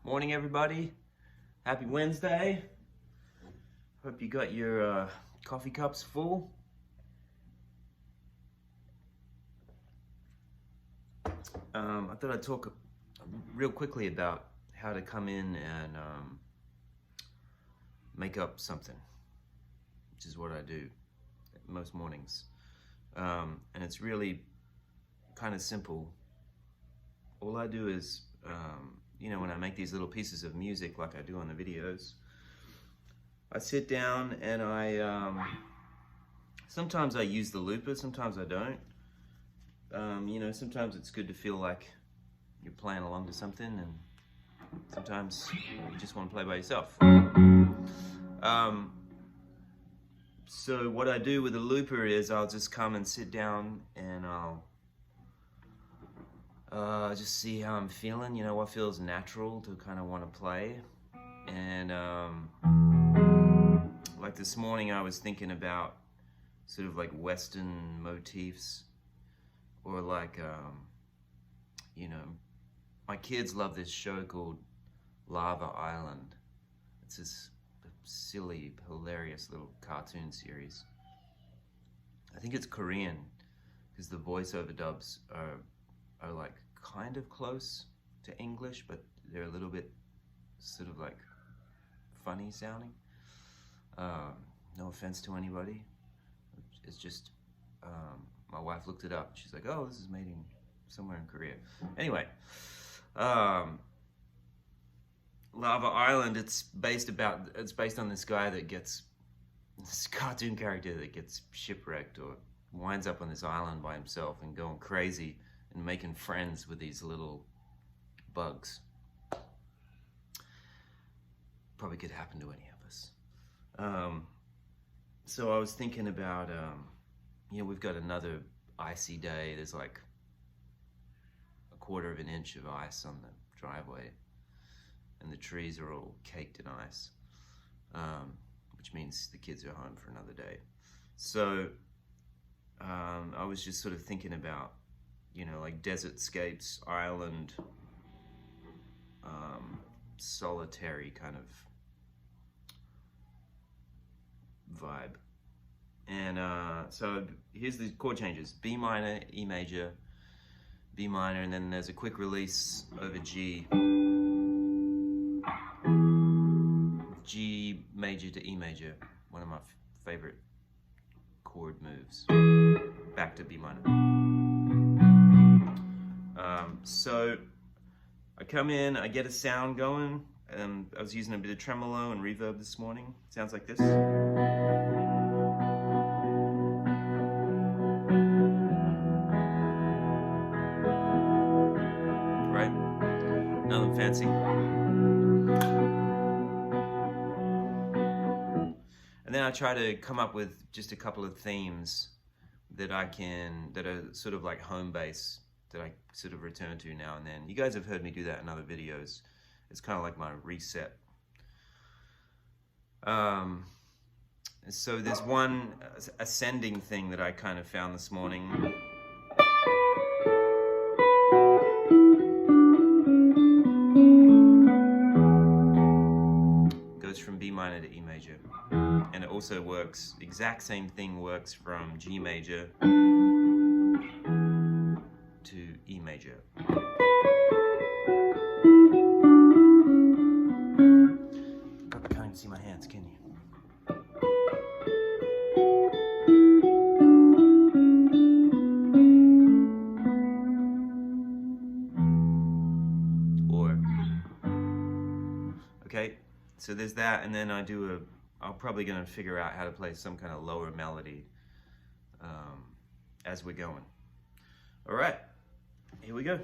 Morning, everybody. Happy Wednesday. Hope you got your coffee cups full. I thought I'd talk real quickly about how to come in and make up something, which is what I do most mornings. And it's really kind of simple. All I do is, when I make these little pieces of music like I do on the videos, I sit down and sometimes I use the looper, sometimes I don't. Sometimes it's good to feel like you're playing along to something, and sometimes you just want to play by yourself. So what I do with the looper is I'll just come and sit down and I'll just see how I'm feeling, what feels natural to kind of want to play. And like this morning I was thinking about sort of like Western motifs, or like, my kids love this show called Lava Island. It's this silly, hilarious little cartoon series. I think it's Korean, because the voiceover dubs are like kind of close to English, but they're a little bit sort of like funny sounding. No offense to anybody. It's just, my wife looked it up. She's like, oh, this is made in somewhere in Korea. Anyway, Lava Island, it's based on this guy that gets, this cartoon character that gets shipwrecked or winds up on this island by himself and going crazy and making friends with these little bugs. Probably could happen to any of us. So I was thinking about, we've got another icy day. There's like 1/4 of an inch of ice on the driveway, and the trees are all caked in ice, which means the kids are home for another day. So I was just sort of thinking about, like desertscapes, island, solitary kind of vibe. And so here's the chord changes: B minor, E major, B minor, and then there's a quick release over G, G major to E major, one of my favorite chord moves, back to B minor. So I come in, I get a sound going, and I was using a bit of tremolo and reverb this morning. It sounds like this. Right? Nothing fancy. And then I try to come up with just a couple of themes that are sort of like home base, that I sort of return to now and then. You guys have heard me do that in other videos. It's kind of like my reset. So there's one ascending thing that I kind of found this morning. Goes from B minor to E major. And it also works, exact same thing works from G major to E major. I can't even see my hands, can you? Okay, so there's that, and then I'm probably gonna figure out how to play some kind of lower melody as we're going. All right, here we go.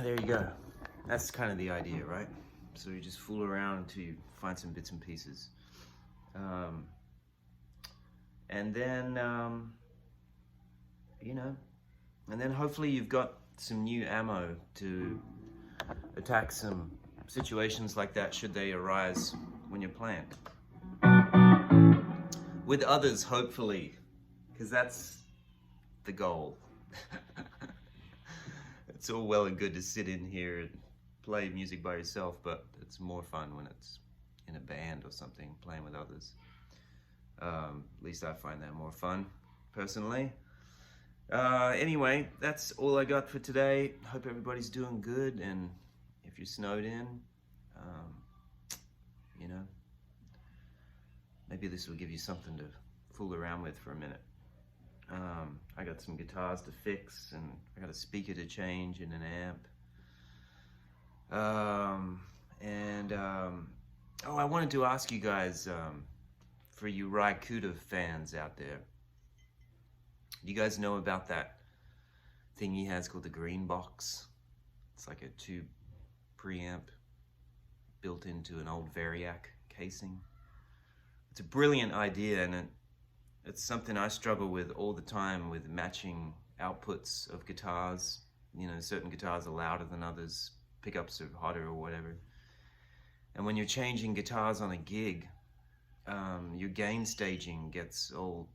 There you go. That's kind of the idea, right? So you just fool around until you find some bits and pieces. And then, you know, and then hopefully you've got some new ammo to attack some situations like that should they arise when you're playing. With others, hopefully, because that's the goal. It's all well and good to sit in here and play music by yourself, but it's more fun when it's in a band or something, playing with others. At least I find that more fun, personally. Anyway, that's all I got for today. Hope everybody's doing good, and if you're snowed in, you know, maybe this will give you something to fool around with for a minute. I got some guitars to fix, and I got a speaker to change and an amp. Oh, I wanted to ask you guys, for you Ry Cooders fans out there, you guys know about that thing he has called the Green Box. It's like a tube preamp built into an old Variac casing. It's a brilliant idea, and it's something I struggle with all the time, with matching outputs of guitars. You know, certain guitars are louder than others, pickups are hotter or whatever. And when you're changing guitars on a gig, your gain staging gets all,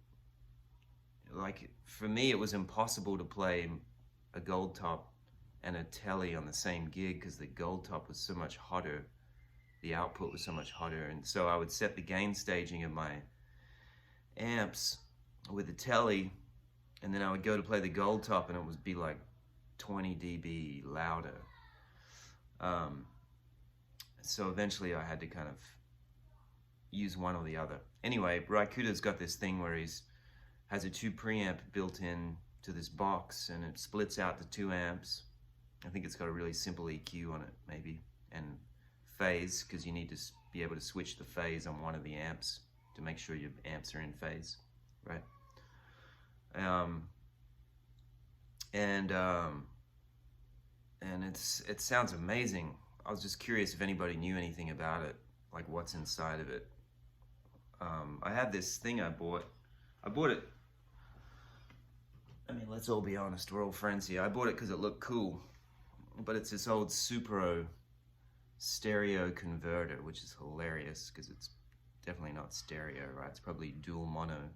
like, for me it was impossible to play a gold top and a telly on the same gig because the gold top was so much hotter, the output was so much hotter, and so I would set the gain staging of my amps with the telly, and then I would go to play the gold top and it would be like 20 dB louder. So eventually I had to kind of use one or the other. Anyway, Ry Cooders got this thing where has a tube preamp built in to this box, and it splits out to 2 amps. I think it's got a really simple EQ on it, maybe, and phase, because you need to be able to switch the phase on one of the amps to make sure your amps are in phase, right? And it sounds amazing. I was just curious if anybody knew anything about it, like what's inside of it. I have this thing I bought it, I mean, let's all be honest, we're all friends here. I bought it because it looked cool, but it's this old Supro stereo converter, which is hilarious because it's definitely not stereo, right? It's probably dual mono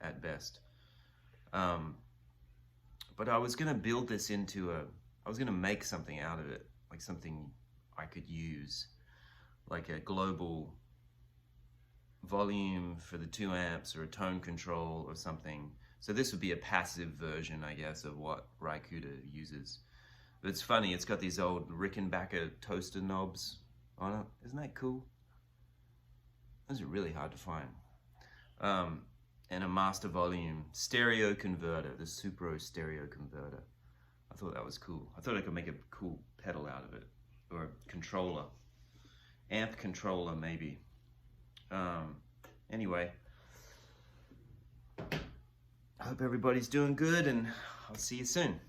at best. But I was gonna build this into I was gonna make something out of it, like something I could use, like a global volume for the 2 amps or a tone control or something. So this would be a passive version, I guess, of what Ry Cooders uses. But it's funny, it's got these old Rickenbacker toaster knobs on it. Isn't that cool? Those are really hard to find. And a master volume stereo converter, the Supro stereo converter. I thought that was cool. I thought I could make a cool pedal out of it, or a controller, amp controller maybe. Anyway, I hope everybody's doing good, and I'll see you soon.